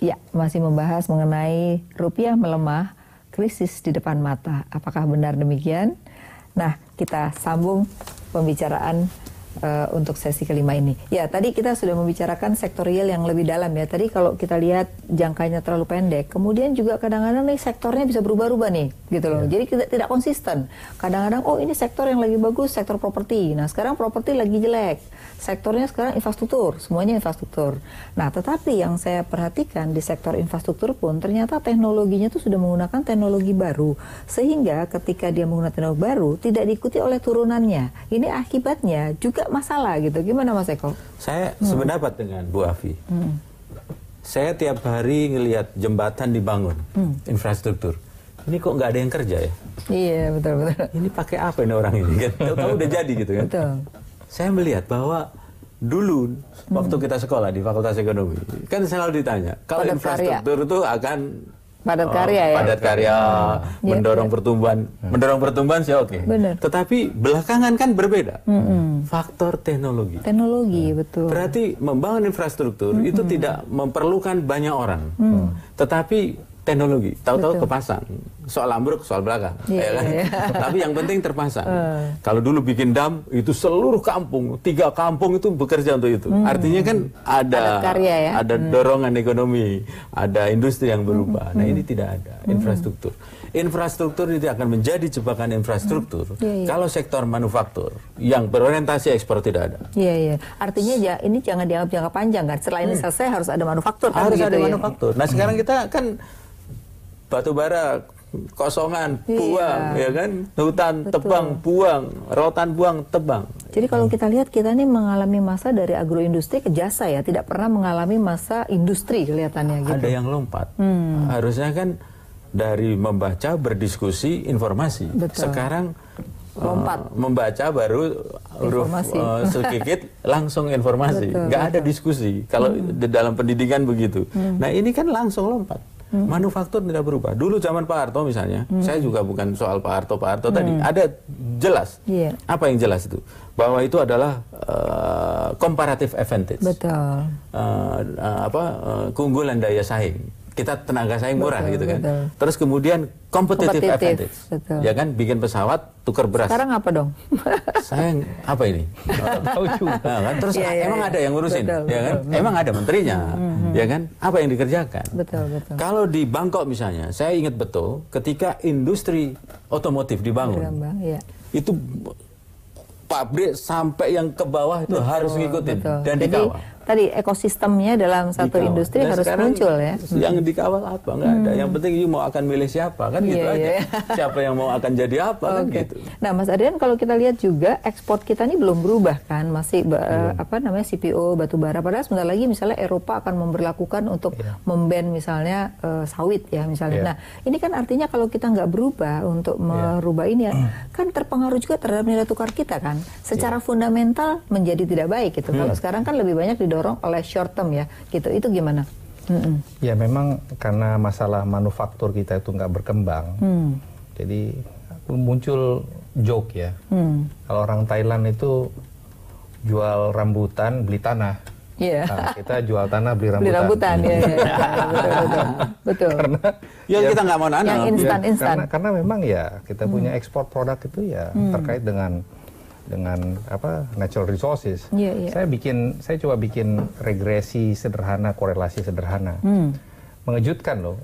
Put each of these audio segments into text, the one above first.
Ya, masih membahas mengenai rupiah melemah, krisis di depan mata. Apakah benar demikian? Nah, kita sambung pembicaraan untuk sesi kelima ini. Ya, tadi kita sudah membicarakan sektorial yang lebih dalam ya. Tadi kalau kita lihat jangkanya terlalu pendek, kemudian juga kadang-kadang nih sektornya bisa berubah-ubah nih, gitu loh. Jadi tidak konsisten. Kadang-kadang oh ini sektor yang lagi bagus, sektor properti. Nah, sekarang properti lagi jelek. Sektornya sekarang infrastruktur, semuanya infrastruktur. Nah, tetapi yang saya perhatikan di sektor infrastruktur pun ternyata teknologinya tuh sudah menggunakan teknologi baru. Sehingga ketika dia menggunakan teknologi baru tidak diikuti oleh turunannya. Ini akibatnya juga masalah gitu. Gimana Mas Eko? Saya sependapat dengan Bu Afi. Saya tiap hari ngelihat jembatan dibangun, infrastruktur. Ini kok nggak ada yang kerja ya? Iya, betul-betul. Ini pakai apa ini orang ini? Tahu-tahu udah jadi gitu kan? Betul. Saya melihat bahwa dulu waktu kita sekolah di Fakultas Ekonomi, kan selalu ditanya, kalau Padat infrastruktur itu akan padat karya ya? Padat karya, mendorong pertumbuhan. Mendorong pertumbuhan sih oke. Benar. Tetapi belakangan kan berbeda. Faktor teknologi. Teknologi, betul. Berarti membangun infrastruktur itu tidak memerlukan banyak orang. Tetapi teknologi, tahu-tahu kepasang. Soal ambruk, soal belakang. Ya kan? Tapi yang penting terpasang. Kalau dulu bikin dam, itu seluruh kampung, 3 kampung itu bekerja untuk itu. Artinya kan ada karya, ya? ada dorongan ekonomi, ada industri yang berubah. Nah ini tidak ada, infrastruktur. Infrastruktur itu akan menjadi jebakan infrastruktur kalau sektor manufaktur yang berorientasi ekspor tidak ada. Iya, iya. Artinya ini jangan dianggap jangka panjang kan. Setelah ini selesai harus ada manufaktur kan? Harus ada ya? manufaktur. Nah sekarang kita kan batu bara kosongan buang, ya kan, hutan tebang buang, rotan buang tebang. Jadi kalau kita lihat kita ini mengalami masa dari agroindustri ke jasa ya, tidak pernah mengalami masa industri kelihatannya gitu. Ada yang lompat. Harusnya kan dari membaca berdiskusi informasi. Betul. Sekarang lompat membaca baru huruf sedikit langsung informasi. Nggak ada diskusi. Kalau di dalam pendidikan begitu. Nah ini kan langsung lompat. Manufaktur tidak berubah. Dulu zaman Pak Harto misalnya, saya juga bukan soal Pak Harto tadi, ada jelas. Apa yang jelas itu? Bahwa itu adalah comparative advantage. Betul. Keunggulan daya saing. Kita tenaga saing murah gitu kan. Terus kemudian competitive advantage. Ya kan, bikin pesawat tukar beras. Sekarang apa dong? Sayang apa ini? Tahu juga kan. Terus emang ada yang ngurusin, ya kan? Emang ada menterinya, ya kan? Apa yang dikerjakan? Betul. Kalau di Bangkok misalnya, saya ingat betul ketika industri otomotif dibangun, itu pabrik sampai yang ke bawah itu harus ngikutin dan dikawal. Tadi ekosistemnya dalam satu industri harus muncul ya. Yang dikawal apa? Nggak ada. Yang penting you mau akan milih siapa kan gitu aja. Siapa yang mau akan jadi apa kan gitu. Nah Mas Adrian, kalau kita lihat juga ekspor kita ini belum berubah kan, masih CPO batubara. Padahal sebentar lagi misalnya Eropa akan memberlakukan untuk memban misalnya sawit ya misalnya. Nah ini kan artinya kalau kita nggak berubah untuk merubah ini ya, kan terpengaruh juga terhadap nilai tukar kita kan. Secara fundamental menjadi tidak baik gitu. Kalau sekarang kan lebih banyak didorong oleh short term ya gitu. Itu gimana? Ya memang karena masalah manufaktur kita itu nggak berkembang, jadi muncul joke ya. Kalau orang Thailand itu jual rambutan beli tanah, nah, kita jual tanah beli rambutan. Betul. Karena kita nggak mau nanam. Yang instan. Karena memang ya kita punya ekspor produk itu ya terkait dengan natural resources. Saya coba bikin regresi sederhana, korelasi sederhana. Mengejutkan loh,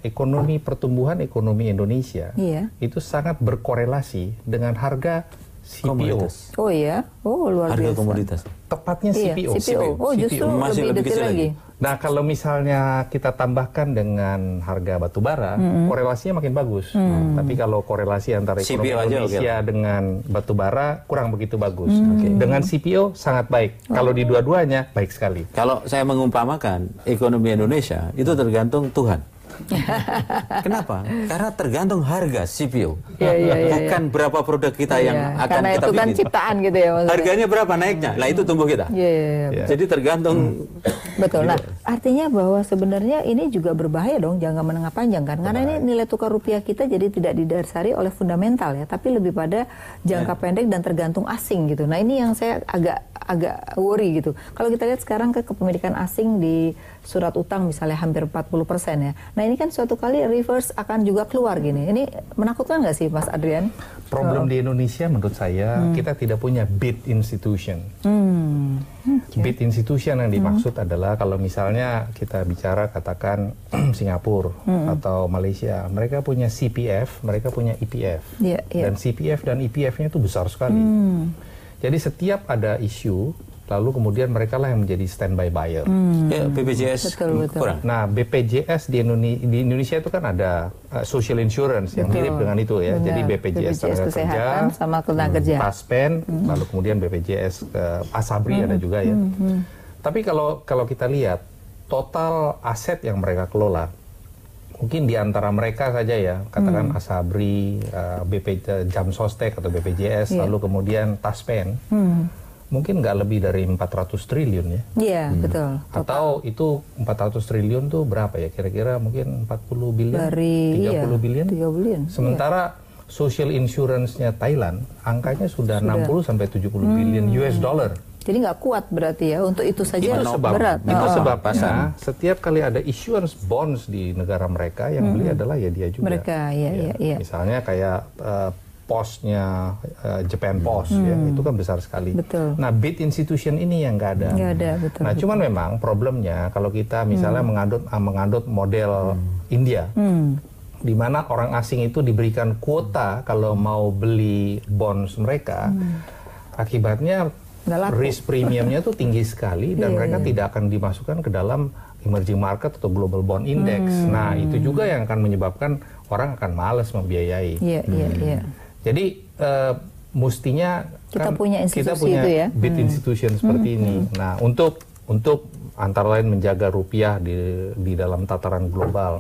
pertumbuhan ekonomi Indonesia itu sangat berkorelasi dengan harga CPO. Komoditas. Oh iya, luar biasa. Harga komoditas. Tepatnya CPO. Oh justru masih lebih kecil lagi. Nah kalau misalnya kita tambahkan dengan harga batubara, korelasinya makin bagus. Tapi kalau korelasi antara ekonomi Indonesia dengan batubara kurang begitu bagus. Dengan CPO sangat baik. Kalau di dua-duanya baik sekali. Kalau saya mengumpamakan ekonomi Indonesia itu tergantung Tuhan. Kenapa? Karena tergantung harga CPO. Bukan berapa produk kita yang akan karena kita itu bikin. kan ciptaan gitu ya maksudnya. Harganya berapa naiknya? Nah itu tumbuh kita. Jadi tergantung Betul. Nah, artinya bahwa sebenarnya ini juga berbahaya dong jangka menengah panjang kan, karena ini nilai tukar rupiah kita jadi tidak didasari oleh fundamental ya, tapi lebih pada jangka pendek dan tergantung asing gitu. Nah ini yang saya agak worry gitu. Kalau kita lihat sekarang kepemilikan asing di surat utang misalnya hampir 40% ya. Nah ini kan suatu kali reverse akan juga keluar gini. Ini menakutkan nggak sih Mas Adrian? Problem di Indonesia menurut saya kita tidak punya bid institution. Bid institution yang dimaksud adalah kalau misalnya kita bicara katakan Singapura atau Malaysia, mereka punya CPF, mereka punya EPF. Dan CPF dan EPF-nya itu besar sekali. Jadi setiap ada isu, lalu kemudian mereka lah yang menjadi standby buyer. Ya, BPJS kurang. Nah, BPJS di Indonesia itu kan ada social insurance yang mirip dengan itu ya. Jadi BPJS tenaga kerja, sama tenaga kerja, Taspen, lalu kemudian BPJS Asabri ada juga ya. Tapi kalau kita lihat total aset yang mereka kelola, mungkin di antara mereka saja ya, katakan Asabri, Jam Sostek atau BPJS, lalu kemudian Taspen, mungkin nggak lebih dari 400 triliun ya. Iya, betul. Atau itu 400 triliun tuh berapa ya? Kira-kira mungkin 40 bilion, dari 30 bilion. 3 bilion. Sementara social insurance-nya Thailand, angkanya sudah 60 sampai 70 bilion US dollar. Jadi nggak kuat berarti ya, untuk itu saja berat. Itu sebabnya setiap kali ada issuance bonds di negara mereka, yang beli adalah ya dia juga. Mereka, ya. Misalnya kayak posnya Japan Post, ya, itu kan besar sekali. Betul. Nah, bid institution ini yang nggak ada. Nggak ada, betul. Nah, cuman memang problemnya kalau kita misalnya mengadut model India, di mana orang asing itu diberikan kuota kalau mau beli bonds mereka, akibatnya risk premiumnya tuh tinggi sekali dan mereka tidak akan dimasukkan ke dalam emerging market atau global bond index. Nah, itu juga yang akan menyebabkan orang akan malas membiayai. Jadi mestinya kita punya institusi itu ya, bid institution seperti ini. Nah, untuk antara lain menjaga rupiah di dalam tataran global.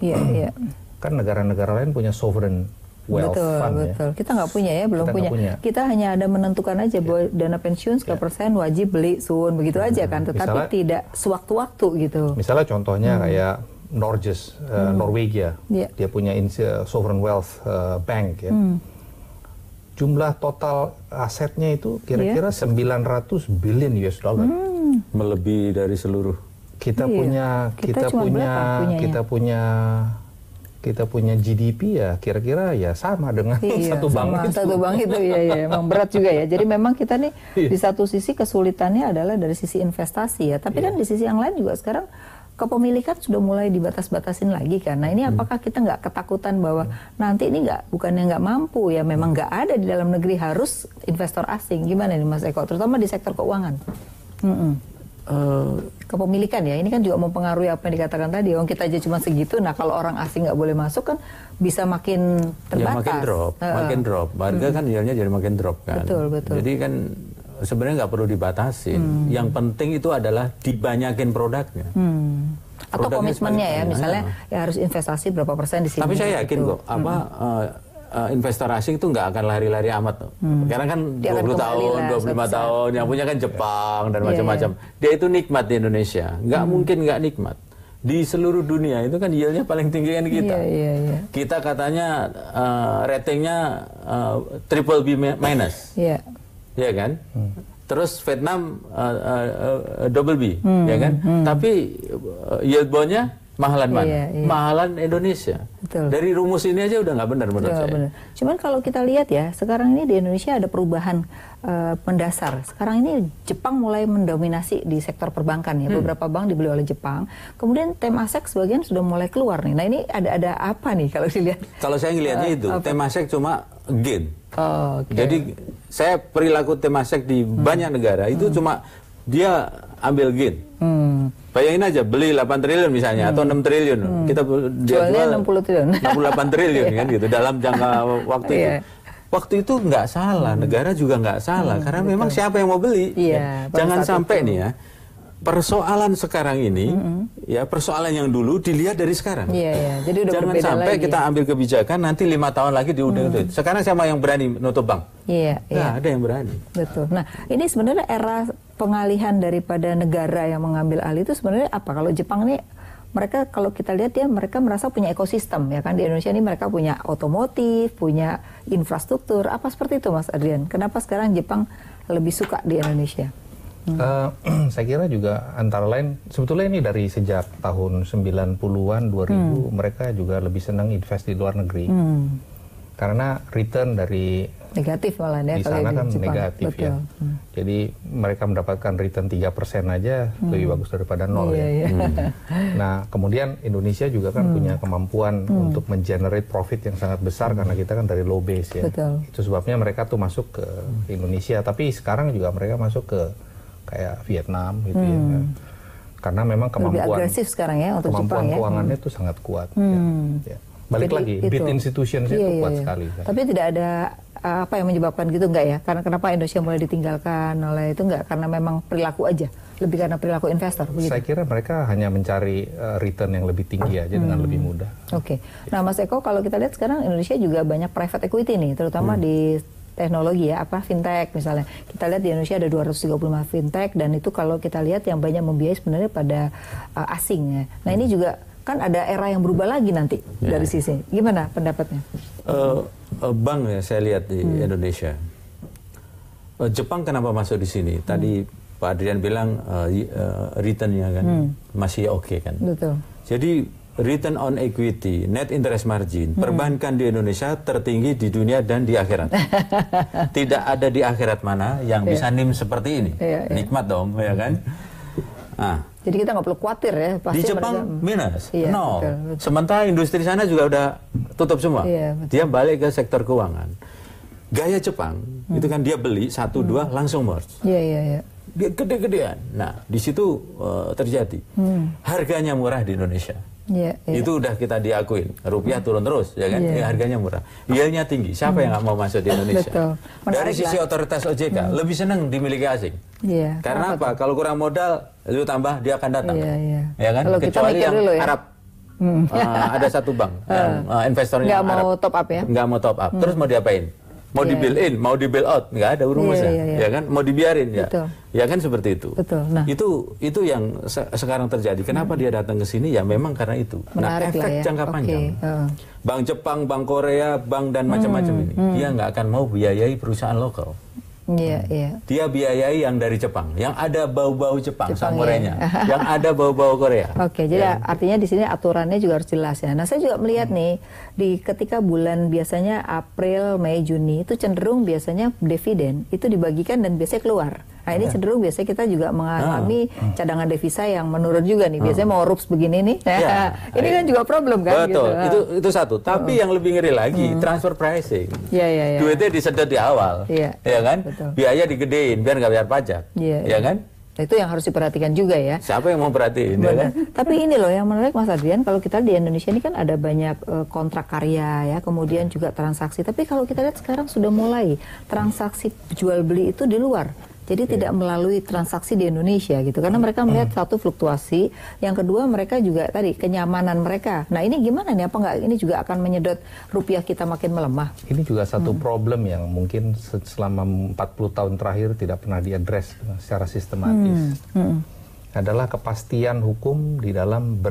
Kan negara-negara lain punya sovereign wealth fund. Betul. Kita nggak punya ya, belum punya. Kita hanya ada menentukan aja bahwa dana pensiun sekian persen wajib beli sun begitu aja kan, tetapi misalnya, tidak sewaktu-waktu gitu. Misalnya contohnya kayak Norges, Norwegia, dia punya sovereign wealth bank ya. Jumlah total asetnya itu kira-kira 900 billion US dollar. Melebihi dari seluruh. Kita punya GDP ya kira-kira ya sama dengan satu bank itu ya emang berat juga ya. Jadi memang kita nih di satu sisi kesulitannya adalah dari sisi investasi ya, tapi kan di sisi yang lain juga sekarang kepemilikan sudah mulai dibatas-batasin lagi kan. Nah ini apakah kita nggak ketakutan bahwa nanti ini bukannya nggak mampu ya, memang nggak ada di dalam negeri, harus investor asing. Gimana nih Mas Eko, terutama di sektor keuangan? Kepemilikan ya, ini kan juga mempengaruhi apa yang dikatakan tadi. Kita aja cuma segitu, nah kalau orang asing nggak boleh masuk kan bisa makin terbatas. Ya, makin drop. Harga kan yieldnya jadi makin drop kan. Betul. Jadi kan sebenarnya nggak perlu dibatasin. Yang penting itu adalah dibanyakin produknya. Atau komitmennya ya, misalnya ya harus investasi berapa persen di sini. Tapi saya yakin kok, investor asing itu nggak akan lari-lari amat. Karena kan 20 tahun, 25 tahun, yang punya kan Jepang dan macam-macam. Dia itu nikmat di Indonesia. Nggak mungkin nggak nikmat. Di seluruh dunia itu kan yieldnya paling tinggi kan kita. Kita katanya ratingnya triple B minus. Ya kan? Terus Vietnam double B, ya kan? Tapi yield bondnya mahalan mana? Mahalan Indonesia. Betul. Dari rumus ini aja udah nggak benar menurut saya. Benar. Cuman kalau kita lihat ya, sekarang ini di Indonesia ada perubahan mendasar. Sekarang ini Jepang mulai mendominasi di sektor perbankan ya. Beberapa bank dibeli oleh Jepang. Kemudian Temasek sebagian sudah mulai keluar nih. Nah ini ada apa nih kalau dilihat? Kalau saya ngelihatnya itu, Temasek cuma gain. Jadi saya perilaku Temasek di banyak negara itu cuma dia ambil gain. Bayangin aja beli 8 triliun misalnya atau 6 triliun. Kita jualnya 60 triliun. 68 triliun kan gitu dalam jangka waktu itu. Waktu itu nggak salah, negara juga nggak salah karena memang siapa yang mau beli. Jangan sampai nih ya. persoalan sekarang ini, ya persoalan yang dulu dilihat dari sekarang. Jadi udah jangan sampai lagi. Kita ambil kebijakan nanti 5 tahun lagi diudah-udah. Sekarang siapa yang berani nutup bank? Nggak ada yang berani. Betul. Nah, ini sebenarnya era pengalihan daripada negara yang mengambil alih itu sebenarnya apa? Kalau Jepang ini mereka kalau kita lihat ya mereka merasa punya ekosistem ya kan, di Indonesia ini mereka punya otomotif, punya infrastruktur, apa seperti itu Mas Adrian? Kenapa sekarang Jepang lebih suka di Indonesia? Saya kira juga antara lain sebetulnya ini dari sejak tahun 90-an 2000 mereka juga lebih senang invest di luar negeri. Karena return dari negatif malah ya di sana kan negatif. Betul. Ya. Jadi mereka mendapatkan return 3% aja lebih bagus daripada 0 ya. Nah, kemudian Indonesia juga kan punya kemampuan untuk mengenerate profit yang sangat besar karena kita kan dari low base ya. Betul. Itu sebabnya mereka tuh masuk ke Indonesia, tapi sekarang juga mereka masuk ke kayak Vietnam gitu ya. Karena memang kemampuan lebih agresif sekarang ya untuk kemampuan Jepang keuangannya itu sangat kuat. Ya. Balik lagi, bid institutions itu kuat sekali. Tapi tidak ada apa yang menyebabkan gitu enggak ya? Karena kenapa Indonesia mulai ditinggalkan oleh itu enggak? Karena memang perilaku aja, lebih karena perilaku investor. Begitu? Saya kira mereka hanya mencari return yang lebih tinggi aja dengan lebih mudah. Oke. Nah Mas Eko, kalau kita lihat sekarang Indonesia juga banyak private equity nih, terutama di teknologi ya, apa fintech misalnya. Kita lihat di Indonesia ada 235 fintech dan itu kalau kita lihat yang banyak membiayai sebenarnya pada asing ya. Nah ini juga kan ada era yang berubah lagi nanti dari sisi. Gimana pendapatnya? Bank ya saya lihat di Indonesia. Jepang kenapa masuk di sini? Tadi Pak Adrian bilang returnnya kan masih oke kan. Betul. Jadi return on equity, net interest margin, perbankan di Indonesia tertinggi di dunia dan di akhirat. Tidak ada di akhirat mana yang bisa NIM seperti ini. Nikmat dong, ya kan? Nah, jadi kita nggak perlu khawatir ya. Pasti di Jepang minus, nol. Betul. Sementara industri sana juga udah tutup semua. Dia balik ke sektor keuangan. Gaya Jepang itu kan dia beli 1, 2 langsung merge. Dia gede-gedean. Nah, di situ terjadi. Harganya murah di Indonesia. Itu udah kita diakuin. Rupiah turun terus, ya kan? Harganya murah. Yieldnya tinggi. Siapa yang nggak mau masuk di Indonesia? Dari sisi otoritas OJK lebih senang dimiliki asing. Karena apa? Kalau kurang modal, lu tambah dia akan datang. Ya kan? Kalau kecuali yang ya. Arab. Ada satu bank yang investornya nggak mau top up ya? Nggak mau top up. Terus mau diapain? Mau di bail in, mau di bail out, nggak ada rumusnya, ya kan? Mau dibiarin ya, ya kan seperti itu. Nah. Itu yang sekarang terjadi. Kenapa dia datang ke sini? Ya memang karena itu. Menarik efek jangka panjang. Bank Jepang, Bank Korea, bank dan macam-macam ini, dia nggak akan mau biayai perusahaan lokal. Dia biayai yang dari Jepang, yang ada bau-bau Jepang samurainya, yang ada bau-bau Korea. Jadi artinya di sini aturannya juga harus jelas ya. Nah, saya juga melihat nih di ketika bulan biasanya April, Mei, Juni itu cenderung biasanya dividen itu dibagikan dan biasanya keluar. Nah, ini cenderung biasanya kita juga mengalami cadangan devisa yang menurun juga nih. Biasanya mau rups begini nih. Ini kan juga problem kan. Betul, gitu. itu satu. Tapi yang lebih ngeri lagi transfer pricing. Duitnya disedot di awal, ya kan? Betul. Biaya digedein biar nggak bayar pajak, ya kan? Itu yang harus diperhatikan juga ya. Siapa yang mau perhatiin? Ya kan? Tapi ini loh yang menarik Mas Adrian, kalau kita di Indonesia ini kan ada banyak kontrak karya ya, kemudian juga transaksi. Tapi kalau kita lihat sekarang sudah mulai transaksi jual beli itu di luar. Jadi tidak melalui transaksi di Indonesia gitu, karena mereka melihat satu fluktuasi, yang kedua mereka juga tadi kenyamanan mereka. Nah ini gimana nih, apa nggak ini juga akan menyedot rupiah kita makin melemah? Ini juga satu problem yang mungkin selama 40 tahun terakhir tidak pernah diadres secara sistematis. Adalah kepastian hukum di dalam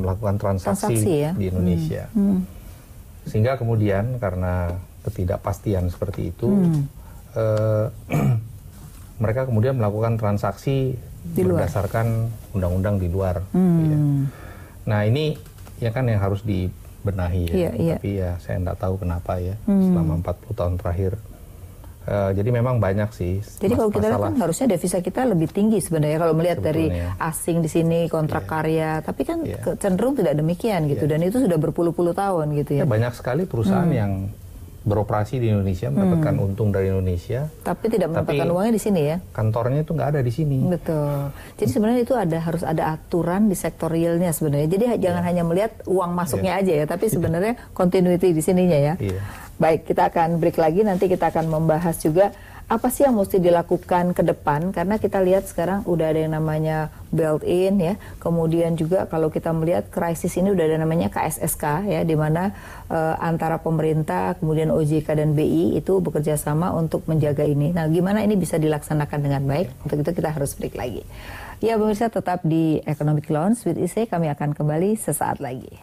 melakukan transaksi di Indonesia. Sehingga kemudian karena ketidakpastian seperti itu, mereka kemudian melakukan transaksi berdasarkan undang-undang di luar. Nah ini ya kan yang harus dibenahi ya. Tapi ya saya tidak tahu kenapa ya selama 40 tahun terakhir. Jadi memang banyak sih. Jadi kalau kita lihat kan harusnya devisa kita lebih tinggi sebenarnya kalau melihat dari asing di sini kontrak karya. Tapi kan cenderung tidak demikian gitu. Dan itu sudah berpuluh-puluh tahun gitu ya. Banyak sekali perusahaan yang beroperasi di Indonesia, mendapatkan untung dari Indonesia, tapi tidak mendapatkan uangnya di sini ya. Kantornya itu nggak ada di sini. Betul. Jadi sebenarnya itu harus ada aturan di sektor realnya sebenarnya. Jadi jangan hanya melihat uang masuknya aja ya, tapi sebenarnya continuity di sininya ya. Baik, kita akan break lagi. Nanti kita akan membahas juga apa sih yang mesti dilakukan ke depan? Karena kita lihat sekarang udah ada yang namanya built-in ya. Kemudian juga kalau kita melihat krisis ini udah ada namanya KSSK ya, di mana antara pemerintah, kemudian OJK dan BI itu bekerja sama untuk menjaga ini. Nah, gimana ini bisa dilaksanakan dengan baik? Untuk itu kita harus break lagi. Ya, pemirsa, tetap di Economic Lounge with IC, kami akan kembali sesaat lagi.